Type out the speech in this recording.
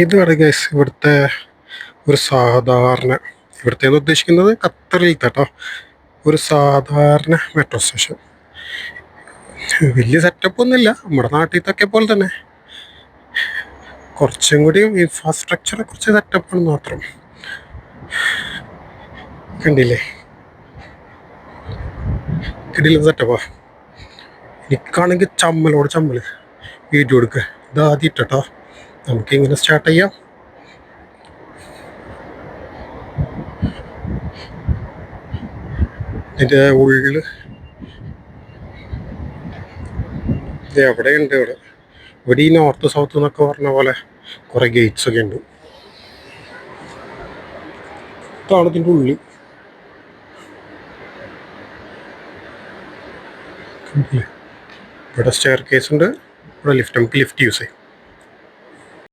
ഇതാണ് ഗൈസ് ഇവിടുത്തെ ഒരു സാധാരണ, ഇവിടുത്തെ ഉദ്ദേശിക്കുന്നത് ഖത്തറിലത്തെ കേട്ടോ, ഒരു സാധാരണ മെട്രോ സ്റ്റേഷൻ. വലിയ സെറ്റപ്പ് ഒന്നുമില്ല, നമ്മുടെ നാട്ടിലത്തൊക്കെ പോലെ തന്നെ, കുറച്ചും കൂടി ഇൻഫ്രാസ്ട്രക്ചർ കുറച്ച് സെറ്റപ്പാണ് മാത്രം. കണ്ടില്ലേ, കിടിലൻ സെറ്റപ്പാ. എനിക്കാണെങ്കിൽ ചമ്മലോട് ചമ്മൽ വീഡിയോ എടുക്കുക. ഇതാദ്യട്ടോ നമുക്ക് ഇങ്ങനെ സ്റ്റാർട്ട് ചെയ്യാം. ഇതിൻ്റെ ഉള്ളിൽ ഇത് എവിടെയുണ്ട്, ഇവിടെ ഈ നോർത്ത് സൗത്ത് എന്നൊക്കെ പറഞ്ഞ പോലെ കുറേ ഗേറ്റ്സ് ഒക്കെ ഉണ്ട്. ഇതാണ് ഇതിൻ്റെ ഉള്ളിൽ. ഇവിടെ സ്റ്റെയർ കേസ് ഉണ്ട്, ഇവിടെ ലിഫ്റ്റ്, നമുക്ക് ലിഫ്റ്റ് യൂസ് ചെയ്യും.